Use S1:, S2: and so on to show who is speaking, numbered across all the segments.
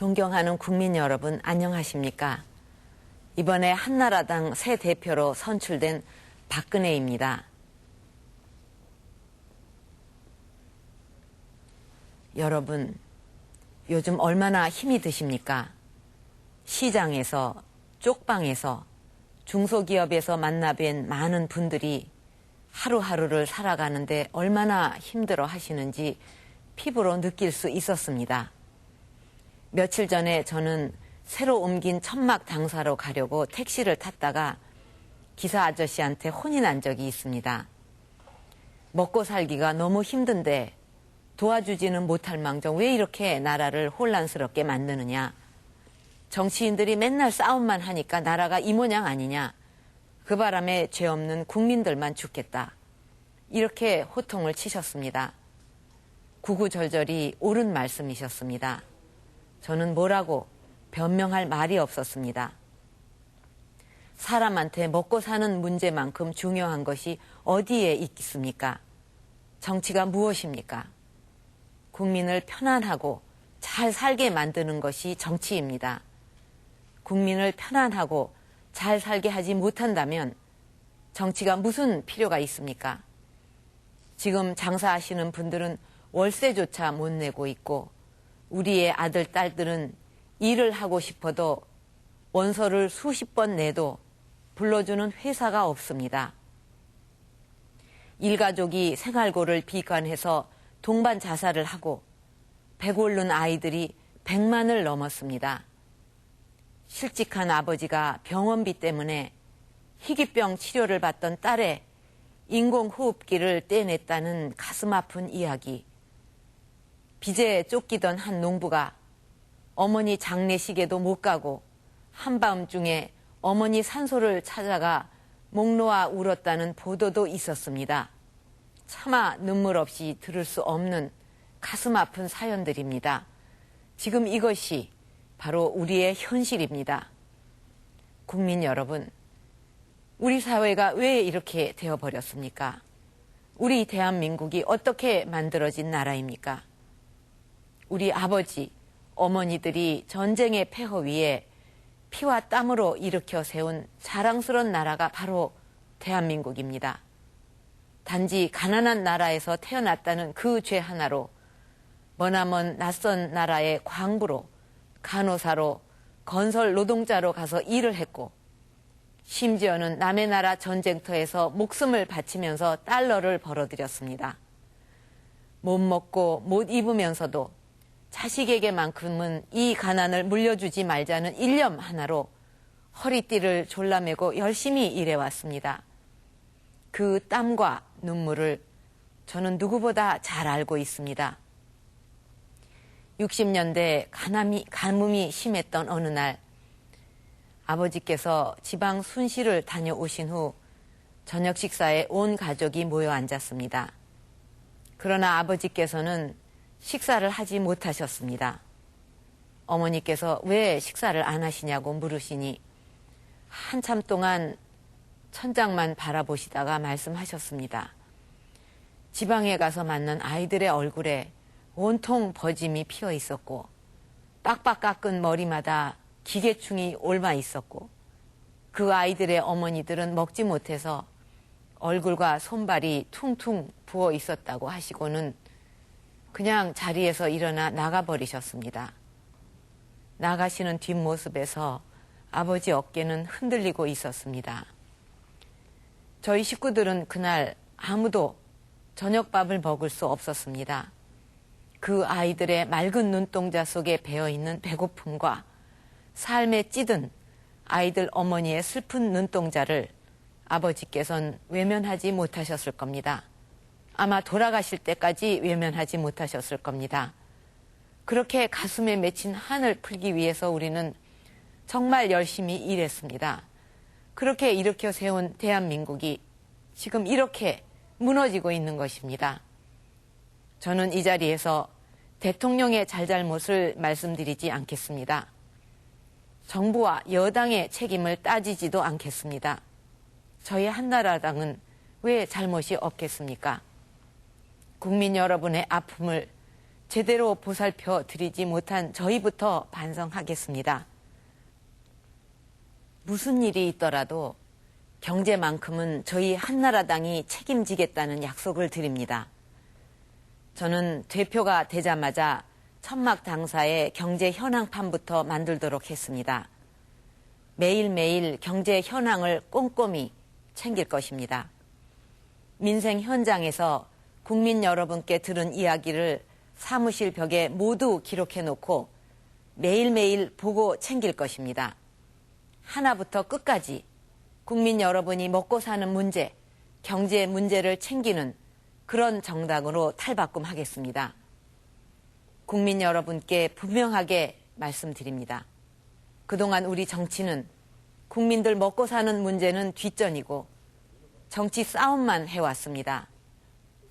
S1: 존경하는 국민 여러분, 안녕하십니까? 이번에 한나라당 새 대표로 선출된 박근혜입니다. 여러분, 요즘 얼마나 힘이 드십니까? 시장에서, 쪽방에서, 중소기업에서 만나뵌 많은 분들이 하루하루를 살아가는데 얼마나 힘들어 하시는지 피부로 느낄 수 있었습니다. 며칠 전에 저는 새로 옮긴 천막 당사로 가려고 택시를 탔다가 기사 아저씨한테 혼이 난 적이 있습니다. 먹고 살기가 너무 힘든데 도와주지는 못할 망정 왜 이렇게 나라를 혼란스럽게 만드느냐. 정치인들이 맨날 싸움만 하니까 나라가 이 모양 아니냐. 그 바람에 죄 없는 국민들만 죽겠다. 이렇게 호통을 치셨습니다. 구구절절이 옳은 말씀이셨습니다. 저는 뭐라고 변명할 말이 없었습니다. 사람한테 먹고 사는 문제만큼 중요한 것이 어디에 있겠습니까? 정치가 무엇입니까? 국민을 편안하고 잘 살게 만드는 것이 정치입니다. 국민을 편안하고 잘 살게 하지 못한다면 정치가 무슨 필요가 있습니까? 지금 장사하시는 분들은 월세조차 못 내고 있고 우리의 아들, 딸들은 일을 하고 싶어도 원서를 수십 번 내도 불러주는 회사가 없습니다. 일가족이 생활고를 비관해서 동반 자살을 하고 배 고른 아이들이 100만을 넘었습니다. 실직한 아버지가 병원비 때문에 희귀병 치료를 받던 딸의 인공호흡기를 떼냈다는 가슴 아픈 이야기. 빚에 쫓기던 한 농부가 어머니 장례식에도 못 가고 한밤중에 어머니 산소를 찾아가 목 놓아 울었다는 보도도 있었습니다. 차마 눈물 없이 들을 수 없는 가슴 아픈 사연들입니다. 지금 이것이 바로 우리의 현실입니다. 국민 여러분, 우리 사회가 왜 이렇게 되어버렸습니까? 우리 대한민국이 어떻게 만들어진 나라입니까? 우리 아버지, 어머니들이 전쟁의 폐허 위에 피와 땀으로 일으켜 세운 자랑스러운 나라가 바로 대한민국입니다. 단지 가난한 나라에서 태어났다는 그 죄 하나로 머나먼 낯선 나라의 광부로, 간호사로, 건설 노동자로 가서 일을 했고 심지어는 남의 나라 전쟁터에서 목숨을 바치면서 달러를 벌어들였습니다. 못 먹고 못 입으면서도 자식에게만큼은 이 가난을 물려주지 말자는 일념 하나로 허리띠를 졸라매고 열심히 일해왔습니다. 그 땀과 눈물을 저는 누구보다 잘 알고 있습니다. 60년대 가뭄이 심했던 어느 날 아버지께서 지방 순시를 다녀오신 후 저녁 식사에 온 가족이 모여 앉았습니다. 그러나 아버지께서는 식사를 하지 못하셨습니다. 어머니께서 왜 식사를 안 하시냐고 물으시니 한참 동안 천장만 바라보시다가 말씀하셨습니다. 지방에 가서 만난 아이들의 얼굴에 온통 버짐이 피어 있었고 빡빡 깎은 머리마다 기계충이 옮아 있었고 그 아이들의 어머니들은 먹지 못해서 얼굴과 손발이 퉁퉁 부어 있었다고 하시고는 그냥 자리에서 일어나 나가버리셨습니다. 나가시는 뒷모습에서 아버지 어깨는 흔들리고 있었습니다. 저희 식구들은 그날 아무도 저녁밥을 먹을 수 없었습니다. 그 아이들의 맑은 눈동자 속에 배어있는 배고픔과 삶에 찌든 아이들 어머니의 슬픈 눈동자를 아버지께서는 외면하지 못하셨을 겁니다. 아마 돌아가실 때까지 외면하지 못하셨을 겁니다. 그렇게 가슴에 맺힌 한을 풀기 위해서 우리는 정말 열심히 일했습니다. 그렇게 일으켜 세운 대한민국이 지금 이렇게 무너지고 있는 것입니다. 저는 이 자리에서 대통령의 잘잘못을 말씀드리지 않겠습니다. 정부와 여당의 책임을 따지지도 않겠습니다. 저희 한나라당은 왜 잘못이 없겠습니까? 국민 여러분의 아픔을 제대로 보살펴 드리지 못한 저희부터 반성하겠습니다. 무슨 일이 있더라도 경제만큼은 저희 한나라당이 책임지겠다는 약속을 드립니다. 저는 대표가 되자마자 천막 당사의 경제 현황판부터 만들도록 했습니다. 매일매일 경제 현황을 꼼꼼히 챙길 것입니다. 민생 현장에서 국민 여러분께 들은 이야기를 사무실 벽에 모두 기록해놓고 매일매일 보고 챙길 것입니다. 하나부터 끝까지 국민 여러분이 먹고 사는 문제, 경제 문제를 챙기는 그런 정당으로 탈바꿈하겠습니다. 국민 여러분께 분명하게 말씀드립니다. 그동안 우리 정치는 국민들 먹고 사는 문제는 뒷전이고 정치 싸움만 해왔습니다.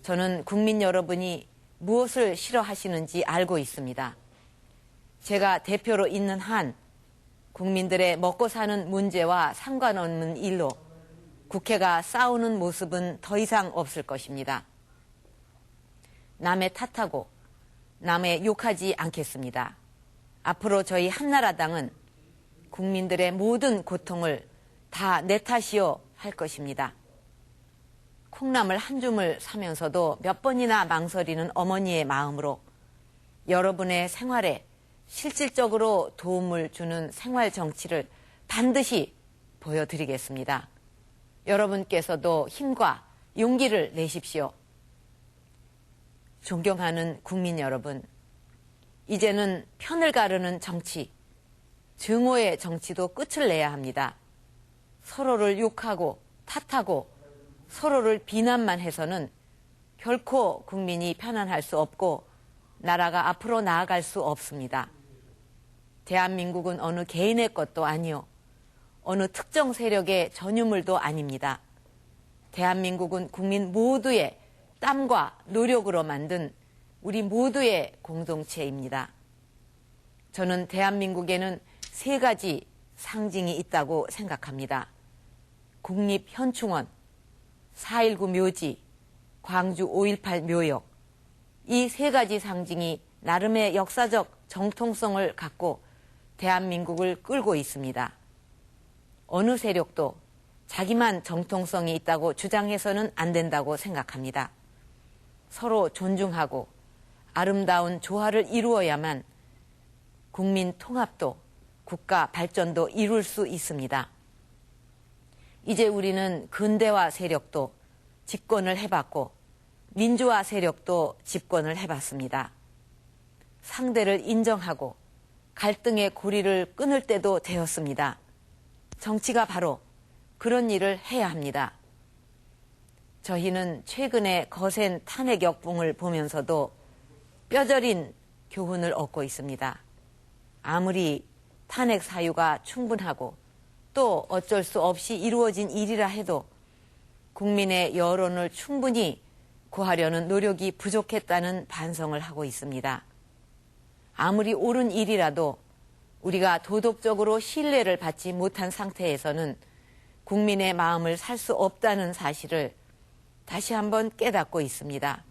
S1: 저는 국민 여러분이 무엇을 싫어하시는지 알고 있습니다. 제가 대표로 있는 한 국민들의 먹고 사는 문제와 상관없는 일로 국회가 싸우는 모습은 더 이상 없을 것입니다. 남의 탓하고 남의 욕하지 않겠습니다. 앞으로 저희 한나라당은 국민들의 모든 고통을 다 내 탓이요 할 것입니다. 콩나물 한 줌을 사면서도 몇 번이나 망설이는 어머니의 마음으로 여러분의 생활에 실질적으로 도움을 주는 생활 정치를 반드시 보여드리겠습니다. 여러분께서도 힘과 용기를 내십시오. 존경하는 국민 여러분, 이제는 편을 가르는 정치, 증오의 정치도 끝을 내야 합니다. 서로를 욕하고 탓하고 서로를 비난만 해서는 결코 국민이 편안할 수 없고 나라가 앞으로 나아갈 수 없습니다. 대한민국은 어느 개인의 것도 아니요, 어느 특정 세력의 전유물도 아닙니다. 대한민국은 국민 모두의 땀과 노력으로 만든 우리 모두의 공동체입니다. 저는 대한민국에는 세 가지 상징이 있다고 생각합니다. 국립현충원, 4.19 묘지, 광주 5.18 묘역, 이 세 가지 상징이 나름의 역사적 정통성을 갖고 대한민국을 끌고 있습니다. 어느 세력도 자기만 정통성이 있다고 주장해서는 안 된다고 생각합니다. 서로 존중하고 아름다운 조화를 이루어야만 국민 통합도 국가 발전도 이룰 수 있습니다. 이제 우리는 근대화 세력도 집권을 해봤고 민주화 세력도 집권을 해봤습니다. 상대를 인정하고 갈등의 고리를 끊을 때도 되었습니다. 정치가 바로 그런 일을 해야 합니다. 저희는 최근에 거센 탄핵 역풍을 보면서도 뼈저린 교훈을 얻고 있습니다. 아무리 탄핵 사유가 충분하고 또 어쩔 수 없이 이루어진 일이라 해도 국민의 여론을 충분히 구하려는 노력이 부족했다는 반성을 하고 있습니다. 아무리 옳은 일이라도 우리가 도덕적으로 신뢰를 받지 못한 상태에서는 국민의 마음을 살 수 없다는 사실을 다시 한번 깨닫고 있습니다.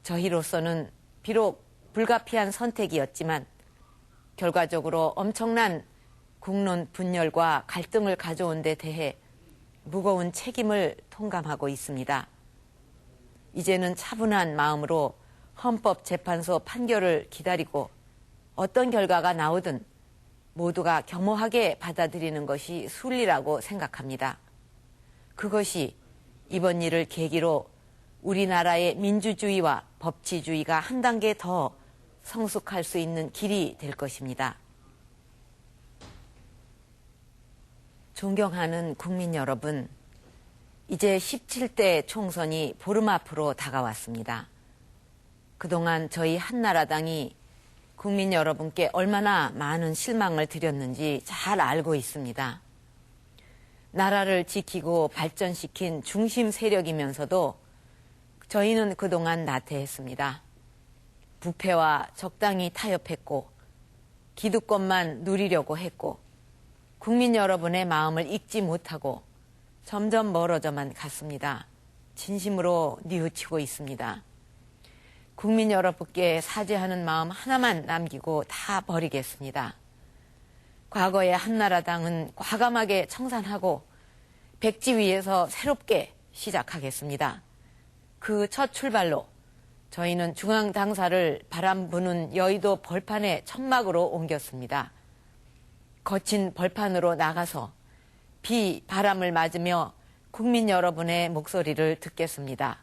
S1: 저희로서는 비록 불가피한 선택이었지만 결과적으로 엄청난 국론 분열과 갈등을 가져온 데 대해 무거운 책임을 통감하고 있습니다. 이제는 차분한 마음으로 헌법재판소 판결을 기다리고 어떤 결과가 나오든 모두가 겸허하게 받아들이는 것이 순리라고 생각합니다. 그것이 이번 일을 계기로 우리나라의 민주주의와 법치주의가 한 단계 더 성숙할 수 있는 길이 될 것입니다. 존경하는 국민 여러분, 이제 17대 총선이 보름 앞으로 다가왔습니다. 그동안 저희 한나라당이 국민 여러분께 얼마나 많은 실망을 드렸는지 잘 알고 있습니다. 나라를 지키고 발전시킨 중심 세력이면서도 저희는 그동안 나태했습니다. 부패와 적당히 타협했고 기득권만 누리려고 했고 국민 여러분의 마음을 읽지 못하고 점점 멀어져만 갔습니다. 진심으로 뉘우치고 있습니다. 국민 여러분께 사죄하는 마음 하나만 남기고 다 버리겠습니다. 과거의 한나라당은 과감하게 청산하고 백지 위에서 새롭게 시작하겠습니다. 그 첫 출발로 저희는 중앙당사를 바람 부는 여의도 벌판의 천막으로 옮겼습니다. 거친 벌판으로 나가서 비, 바람을 맞으며 국민 여러분의 목소리를 듣겠습니다.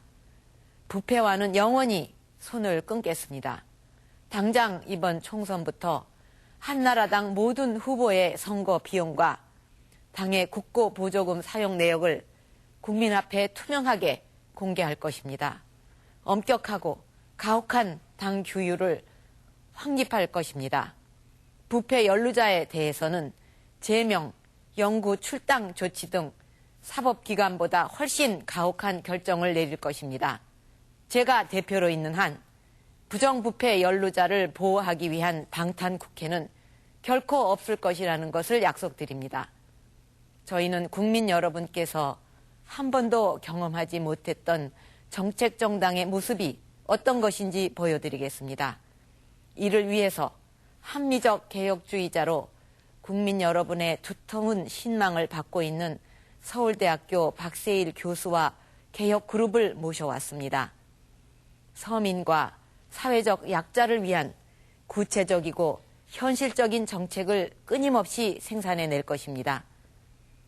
S1: 부패와는 영원히 손을 끊겠습니다. 당장 이번 총선부터 한나라당 모든 후보의 선거 비용과 당의 국고 보조금 사용 내역을 국민 앞에 투명하게 공개할 것입니다. 엄격하고 가혹한 당 규율을 확립할 것입니다. 부패 연루자에 대해서는 제명, 영구 출당 조치 등 사법기관보다 훨씬 가혹한 결정을 내릴 것입니다. 제가 대표로 있는 한 부정부패 연루자를 보호하기 위한 방탄국회는 결코 없을 것이라는 것을 약속드립니다. 저희는 국민 여러분께서 한 번도 경험하지 못했던 정책정당의 모습이 어떤 것인지 보여드리겠습니다. 이를 위해서 합리적 개혁주의자로 국민 여러분의 두터운 신망을 받고 있는 서울대학교 박세일 교수와 개혁그룹을 모셔왔습니다. 서민과 사회적 약자를 위한 구체적이고 현실적인 정책을 끊임없이 생산해낼 것입니다.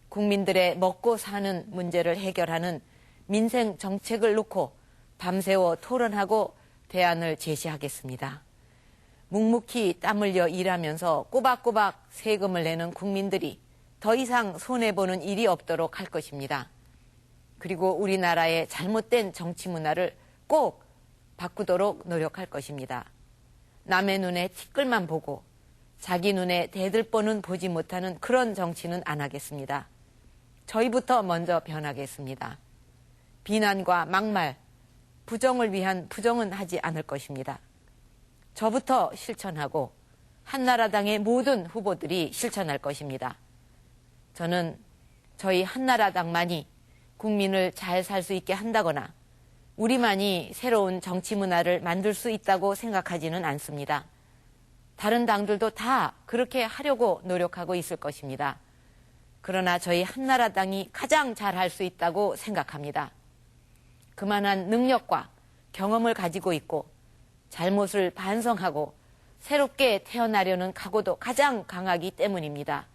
S1: 국민들의 먹고 사는 문제를 해결하는 민생 정책을 놓고 밤새워 토론하고 대안을 제시하겠습니다. 묵묵히 땀 흘려 일하면서 꼬박꼬박 세금을 내는 국민들이 더 이상 손해보는 일이 없도록 할 것입니다. 그리고 우리나라의 잘못된 정치 문화를 꼭 바꾸도록 노력할 것입니다. 남의 눈에 티끌만 보고 자기 눈에 대들보는 보지 못하는 그런 정치는 안 하겠습니다. 저희부터 먼저 변하겠습니다. 비난과 막말, 부정을 위한 부정은 하지 않을 것입니다. 저부터 실천하고 한나라당의 모든 후보들이 실천할 것입니다. 저는 저희 한나라당만이 국민을 잘 살 수 있게 한다거나 우리만이 새로운 정치 문화를 만들 수 있다고 생각하지는 않습니다. 다른 당들도 다 그렇게 하려고 노력하고 있을 것입니다. 그러나 저희 한나라당이 가장 잘할 수 있다고 생각합니다. 그만한 능력과 경험을 가지고 있고 잘못을 반성하고 새롭게 태어나려는 각오도 가장 강하기 때문입니다.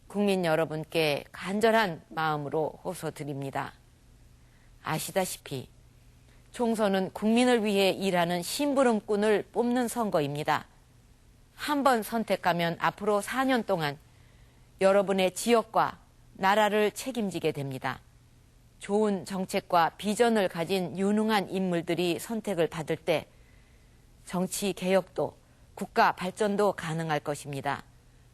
S1: 국민 여러분께 간절한 마음으로 호소드립니다. 아시다시피 총선은 국민을 위해 일하는 심부름꾼을 뽑는 선거입니다. 한 번 선택하면 앞으로 4년 동안 여러분의 지역과 나라를 책임지게 됩니다. 좋은 정책과 비전을 가진 유능한 인물들이 선택을 받을 때 정치 개혁도 국가 발전도 가능할 것입니다.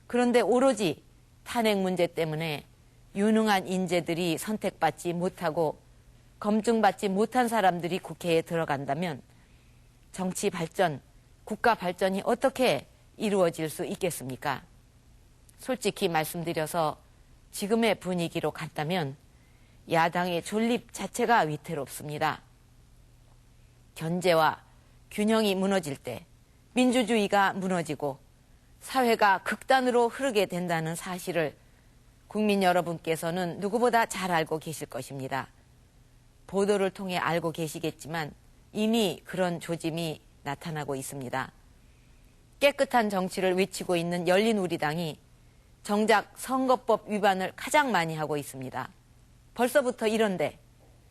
S1: 그런데 오로지 탄핵 문제 때문에 유능한 인재들이 선택받지 못하고 검증받지 못한 사람들이 국회에 들어간다면 정치 발전, 국가 발전이 어떻게 이루어질 수 있겠습니까? 솔직히 말씀드려서 지금의 분위기로 간다면 야당의 존립 자체가 위태롭습니다. 견제와 균형이 무너질 때 민주주의가 무너지고 사회가 극단으로 흐르게 된다는 사실을 국민 여러분께서는 누구보다 잘 알고 계실 것입니다. 보도를 통해 알고 계시겠지만 이미 그런 조짐이 나타나고 있습니다. 깨끗한 정치를 외치고 있는 열린우리당이 정작 선거법 위반을 가장 많이 하고 있습니다. 벌써부터 이런데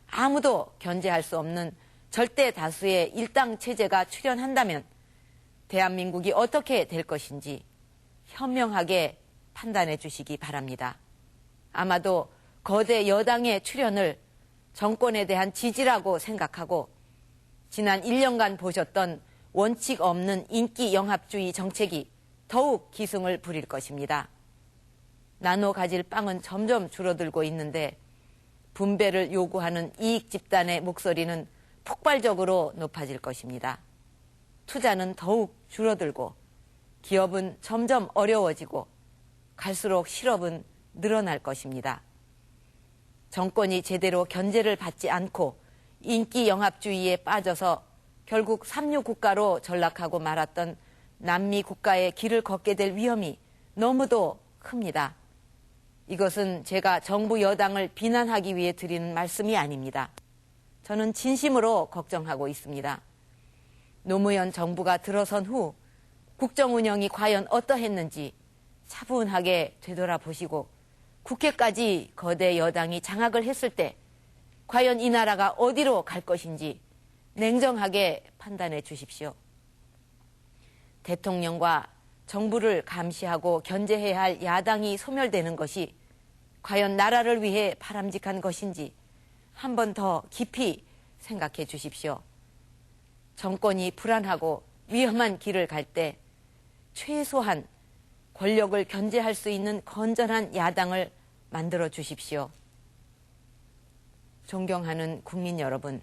S1: 아무도 견제할 수 없는 절대 다수의 일당 체제가 출현한다면 대한민국이 어떻게 될 것인지 현명하게 판단해 주시기 바랍니다. 아마도 거대 여당의 출현을 정권에 대한 지지라고 생각하고 지난 1년간 보셨던 원칙 없는 인기 영합주의 정책이 더욱 기승을 부릴 것입니다. 나눠 가질 빵은 점점 줄어들고 있는데 분배를 요구하는 이익 집단의 목소리는 폭발적으로 높아질 것입니다. 투자는 더욱 줄어들고 기업은 점점 어려워지고 갈수록 실업은 늘어날 것입니다. 정권이 제대로 견제를 받지 않고 인기 영합주의에 빠져서 결국 삼류 국가로 전락하고 말았던 남미 국가의 길을 걷게 될 위험이 너무도 큽니다. 이것은 제가 정부 여당을 비난하기 위해 드리는 말씀이 아닙니다. 저는 진심으로 걱정하고 있습니다. 노무현 정부가 들어선 후 국정 운영이 과연 어떠했는지 차분하게 되돌아보시고 국회까지 거대 여당이 장악을 했을 때 과연 이 나라가 어디로 갈 것인지 냉정하게 판단해 주십시오. 대통령과 정부를 감시하고 견제해야 할 야당이 소멸되는 것이 과연 나라를 위해 바람직한 것인지 한 번 더 깊이 생각해 주십시오. 정권이 불안하고 위험한 길을 갈 때 최소한 권력을 견제할 수 있는 건전한 야당을 만들어 주십시오. 존경하는 국민 여러분,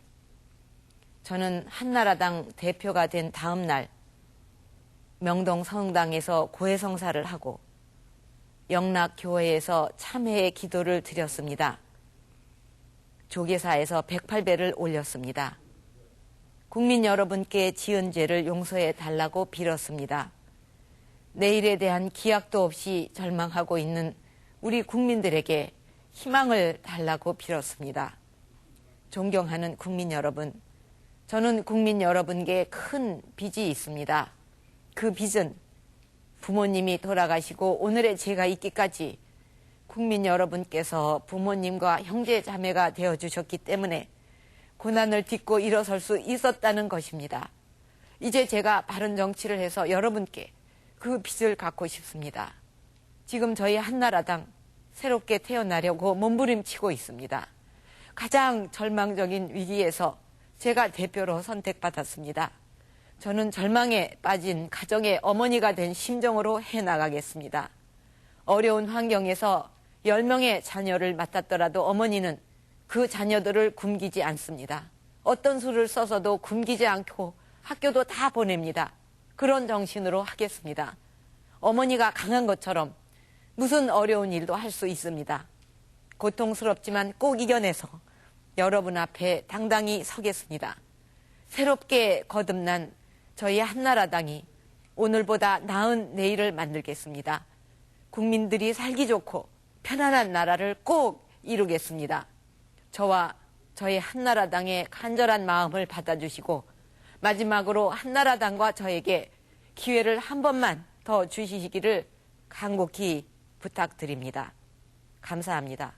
S1: 저는 한나라당 대표가 된 다음 날 명동 성당에서 고해성사를 하고 영락교회에서 참회의 기도를 드렸습니다. 조계사에서 108배를 올렸습니다. 국민 여러분께 지은 죄를 용서해 달라고 빌었습니다. 내일에 대한 기약도 없이 절망하고 있는 우리 국민들에게 희망을 달라고 빌었습니다. 존경하는 국민 여러분, 저는 국민 여러분께 큰 빚이 있습니다. 그 빚은 부모님이 돌아가시고 오늘의 제가 있기까지 국민 여러분께서 부모님과 형제 자매가 되어주셨기 때문에 고난을 딛고 일어설 수 있었다는 것입니다. 이제 제가 바른 정치를 해서 여러분께 그 빚을 갚고 싶습니다. 지금 저희 한나라당 새롭게 태어나려고 몸부림치고 있습니다. 가장 절망적인 위기에서 제가 대표로 선택받았습니다. 저는 절망에 빠진 가정의 어머니가 된 심정으로 해나가겠습니다. 어려운 환경에서 10명의 자녀를 맡았더라도 어머니는 그 자녀들을 굶기지 않습니다. 어떤 수를 써서도 굶기지 않고 학교도 다 보냅니다. 그런 정신으로 하겠습니다. 어머니가 강한 것처럼 무슨 어려운 일도 할 수 있습니다. 고통스럽지만 꼭 이겨내서 여러분 앞에 당당히 서겠습니다. 새롭게 거듭난 저희 한나라당이 오늘보다 나은 내일을 만들겠습니다. 국민들이 살기 좋고 편안한 나라를 꼭 이루겠습니다. 저와 저희 한나라당의 간절한 마음을 받아주시고 마지막으로 한나라당과 저에게 기회를 한 번만 더 주시기를 간곡히 부탁드립니다. 감사합니다.